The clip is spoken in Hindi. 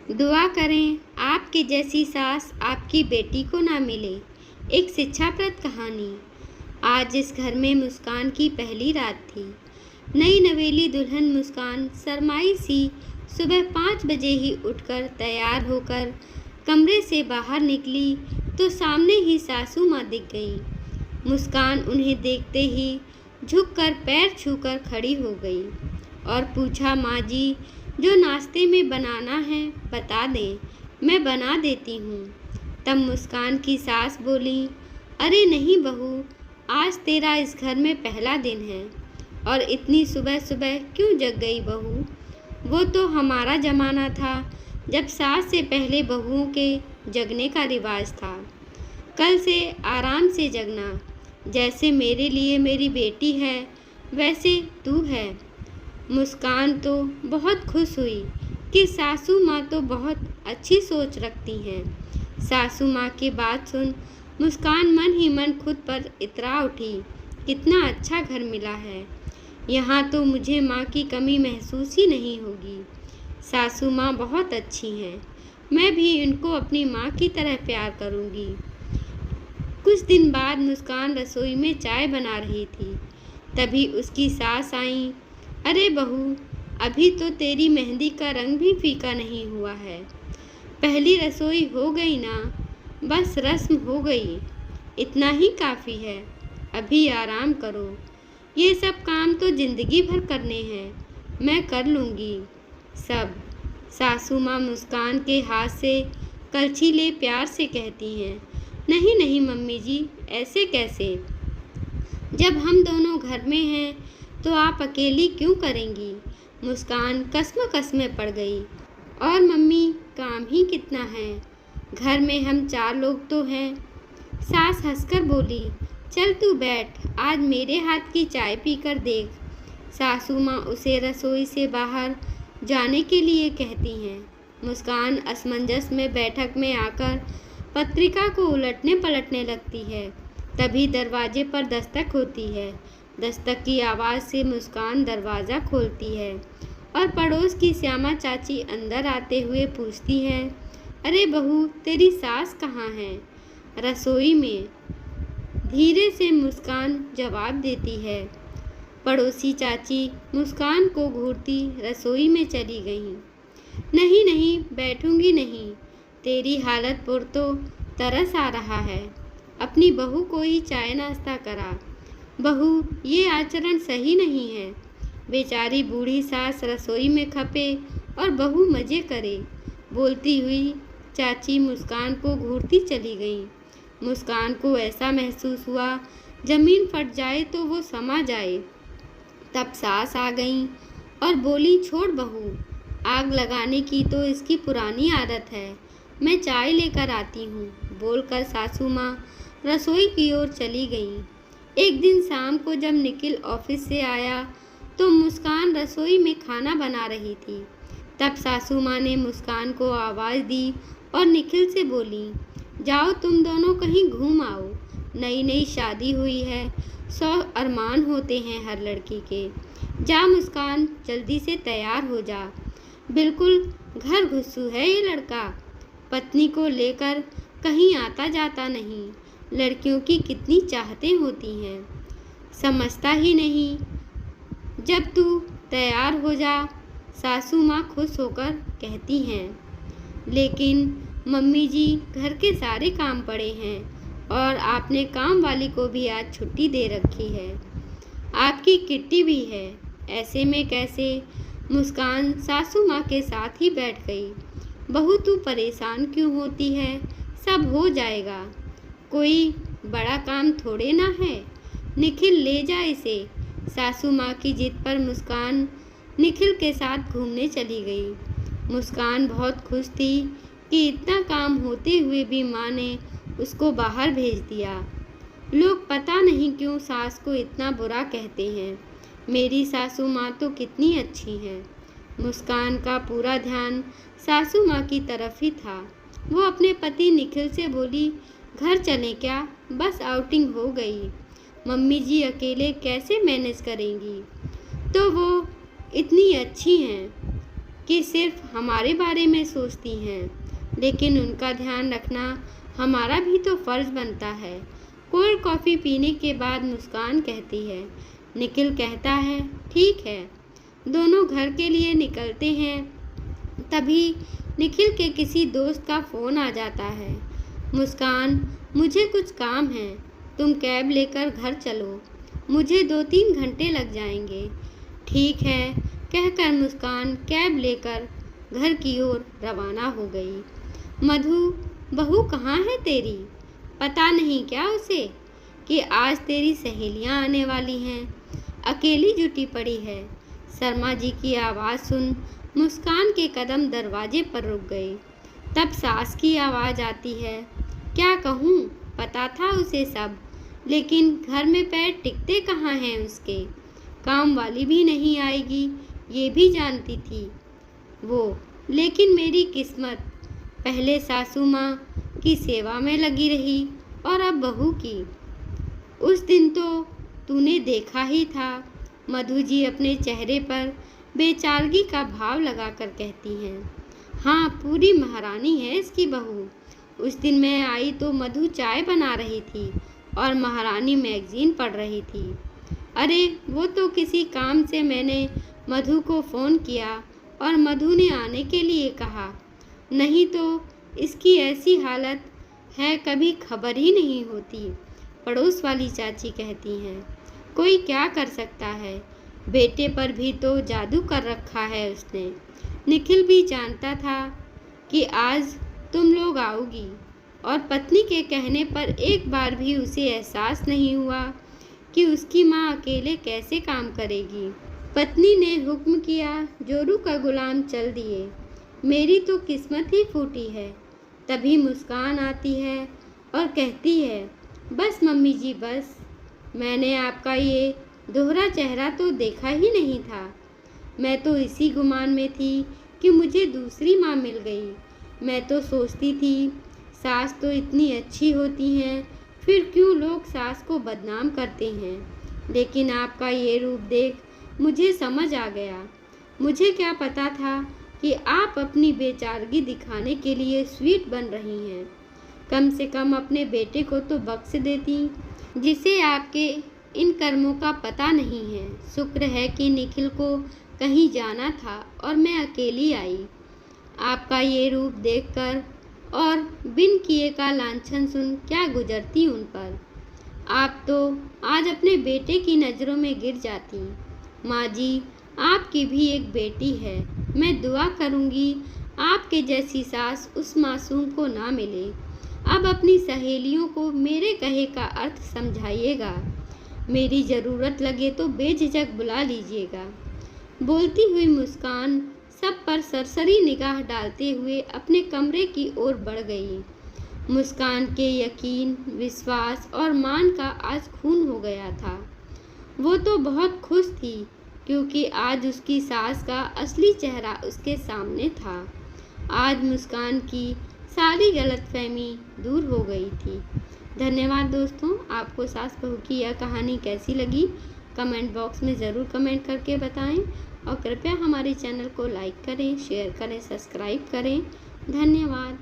दुआ करें आपकी जैसी सास आपकी बेटी को ना मिले। एक शिक्षाप्रद कहानी। आज इस घर में मुस्कान की पहली रात थी। नई नवेली दुल्हन मुस्कान शर्माई सी सुबह 5 बजे ही उठकर तैयार होकर कमरे से बाहर निकली तो सामने ही सासू माँ दिख गई। मुस्कान उन्हें देखते ही झुककर पैर छूकर खड़ी हो गई और पूछा, माँ जी, जो नाश्ते में बनाना है बता दें, मैं बना देती हूँ। तब मुस्कान की सास बोली, अरे नहीं बहू, आज तेरा इस घर में पहला दिन है और इतनी सुबह सुबह क्यों जग गई बहू। वो तो हमारा ज़माना था जब सास से पहले बहुओं के जगने का रिवाज था। कल से आराम से जगना, जैसे मेरे लिए मेरी बेटी है वैसे तू है। मुस्कान तो बहुत खुश हुई कि सासू माँ तो बहुत अच्छी सोच रखती हैं। सासू माँ की बात सुन मुस्कान मन ही मन खुद पर इतरा उठी, कितना अच्छा घर मिला है। यहाँ तो मुझे माँ की कमी महसूस ही नहीं होगी। सासू माँ बहुत अच्छी हैं, मैं भी इनको अपनी माँ की तरह प्यार करूँगी। कुछ दिन बाद मुस्कान रसोई में चाय बना रही थी, तभी उसकी सास आई। अरे बहू, अभी तो तेरी मेहंदी का रंग भी फीका नहीं हुआ है। पहली रसोई हो गई ना, बस रस्म हो गई, इतना ही काफ़ी है। अभी आराम करो, ये सब काम तो जिंदगी भर करने हैं, मैं कर लूँगी सब। सासू माँ मुस्कान के हाथ से कलछी ले प्यार से कहती हैं, नहीं नहीं मम्मी जी, ऐसे कैसे, जब हम दोनों घर में हैं तो आप अकेली क्यों करेंगी। मुस्कान कसम में पड़ गई। और मम्मी, काम ही कितना है, घर में हम 4 लोग तो हैं। सास हंसकर बोली, चल तू बैठ, आज मेरे हाथ की चाय पीकर देख। सासू माँ उसे रसोई से बाहर जाने के लिए कहती हैं। मुस्कान असमंजस में बैठक में आकर पत्रिका को उलटने पलटने लगती है। तभी दरवाजे पर दस्तक होती है। दस्तक की आवाज़ से मुस्कान दरवाज़ा खोलती है और पड़ोस की श्यामा चाची अंदर आते हुए पूछती है, अरे बहू, तेरी सास कहाँ है। रसोई में, धीरे से मुस्कान जवाब देती है। पड़ोसी चाची मुस्कान को घूरती रसोई में चली गईं। नहीं नहीं, बैठूंगी नहीं, तेरी हालत पर तो तरस आ रहा है, अपनी बहू को ही चाय नाश्ता करा। बहू, ये आचरण सही नहीं है। बेचारी बूढ़ी सास रसोई में खपे और बहू मज़े करे। बोलती हुई चाची मुस्कान को घूरती चली गई। मुस्कान को ऐसा महसूस हुआ जमीन फट जाए तो वो समा जाए। तब सास आ गई और बोली, छोड़ बहू, आग लगाने की तो इसकी पुरानी आदत है, मैं चाय लेकर आती हूँ। बोलकर सासू माँ रसोई की ओर चली गई। एक दिन शाम को जब निखिल ऑफिस से आया तो मुस्कान रसोई में खाना बना रही थी। तब सासू माँ ने मुस्कान को आवाज़ दी और निखिल से बोली, जाओ तुम दोनों कहीं घूम आओ, नई नई शादी हुई है, 100 अरमान होते हैं हर लड़की के। जा मुस्कान, जल्दी से तैयार हो जा, बिल्कुल घर घुस्सू है ये लड़का, पत्नी को लेकर कहीं आता जाता नहीं, लड़कियों की कितनी चाहतें होती हैं, समझता ही नहीं। जब तू तैयार हो जा, सासू माँ खुश होकर कहती हैं। लेकिन मम्मी जी, घर के सारे काम पड़े हैं और आपने काम वाली को भी आज छुट्टी दे रखी है, आपकी किट्टी भी है, ऐसे में कैसे। मुस्कान सासू माँ के साथ ही बैठ गई। बहू, तू परेशान क्यों होती है, सब हो जाएगा, कोई बड़ा काम थोड़े ना है, निखिल ले जा इसे। सासू माँ की जिद पर मुस्कान निखिल के साथ घूमने चली गई। मुस्कान बहुत खुश थी कि इतना काम होते हुए भी माँ ने उसको बाहर भेज दिया। लोग पता नहीं क्यों सास को इतना बुरा कहते हैं, मेरी सासू माँ तो कितनी अच्छी हैं। मुस्कान का पूरा ध्यान सासू माँ की तरफ ही था। वो अपने पति निखिल से बोली, घर चलें क्या, बस आउटिंग हो गई, मम्मी जी अकेले कैसे मैनेज करेंगी, तो वो इतनी अच्छी हैं, कि सिर्फ हमारे बारे में सोचती हैं, लेकिन उनका ध्यान रखना हमारा भी तो फर्ज बनता है। कोल्ड कॉफ़ी पीने के बाद मुस्कान कहती है। निखिल कहता है, ठीक है। दोनों घर के लिए निकलते हैं। तभी निखिल के किसी दोस्त का फ़ोन आ जाता है। मुस्कान, मुझे कुछ काम है, तुम कैब लेकर घर चलो, मुझे 2-3 घंटे लग जाएंगे। ठीक है, कहकर मुस्कान कैब लेकर घर की ओर रवाना हो गई। मधु, बहू कहाँ है तेरी? पता नहीं क्या उसे कि आज तेरी सहेलियाँ आने वाली हैं, अकेली जुटी पड़ी है। शर्मा जी की आवाज़ सुन मुस्कान के कदम दरवाजे पर रुक गए। तब सास की आवाज़ आती है। क्या कहूँ, पता था उसे सब, लेकिन घर में पैर टिकते कहाँ हैं उसके। काम वाली भी नहीं आएगी, ये भी जानती थी वो, लेकिन मेरी किस्मत, पहले सासू माँ की सेवा में लगी रही और अब बहू की। उस दिन तो तूने देखा ही था। मधु जी अपने चेहरे पर बेचारगी का भाव लगाकर कहती हैं। हाँ, पूरी महारानी है इसकी बहू। उस दिन मैं आई तो मधु चाय बना रही थी और महारानी मैगजीन पढ़ रही थी। अरे वो तो किसी काम से मैंने मधु को फ़ोन किया और मधु ने आने के लिए कहा, नहीं तो इसकी ऐसी हालत है कभी खबर ही नहीं होती। पड़ोस वाली चाची कहती हैं, कोई क्या कर सकता है, बेटे पर भी तो जादू कर रखा है उसने। निखिल भी जानता था कि आज तुम लोग आओगी, और पत्नी के कहने पर एक बार भी उसे एहसास नहीं हुआ कि उसकी माँ अकेले कैसे काम करेगी। पत्नी ने हुक्म किया, जोरू का गुलाम चल दिए। मेरी तो किस्मत ही फूटी है। तभी मुस्कान आती है और कहती है, बस मम्मी जी बस, मैंने आपका ये दोहरा चेहरा तो देखा ही नहीं था। मैं तो इसी गुमान में थी कि मुझे दूसरी माँ मिल गई। मैं तो सोचती थी सास तो इतनी अच्छी होती हैं, फिर क्यों लोग सास को बदनाम करते हैं। लेकिन आपका ये रूप देख मुझे समझ आ गया। मुझे क्या पता था कि आप अपनी बेचारगी दिखाने के लिए स्वीट बन रही हैं। कम से कम अपने बेटे को तो बख्श देती, जिसे आपके इन कर्मों का पता नहीं है। शुक्र है कि निखिल को कहीं जाना था और मैं अकेली आई। आपका ये रूप देखकर और बिन किए का लांछन सुन क्या गुजरती उन पर। आप तो आज अपने बेटे की नज़रों में गिर जाती। माँ जी, आपकी भी एक बेटी है। मैं दुआ करूँगी आपके जैसी सास उस मासूम को ना मिले। अब अपनी सहेलियों को मेरे कहे का अर्थ समझाइएगा। मेरी ज़रूरत लगे तो बेझिझक बुला लीजिएगा। बोलती हुई मुस्कान सब पर सरसरी निगाह डालते हुए अपने कमरे की ओर बढ़ गई। मुस्कान के यकीन, विश्वास और मान का आज खून हो गया था। वो तो बहुत खुश थी क्योंकि आज उसकी सास का असली चेहरा उसके सामने था। आज मुस्कान की सारी गलतफहमी दूर हो गई थी। धन्यवाद दोस्तों। आपको सास बहू की यह कहानी कैसी लगी कमेंट बॉक्स में ज़रूर कमेंट करके बताएं, और कृपया हमारे चैनल को लाइक करें, शेयर करें, सब्सक्राइब करें। धन्यवाद।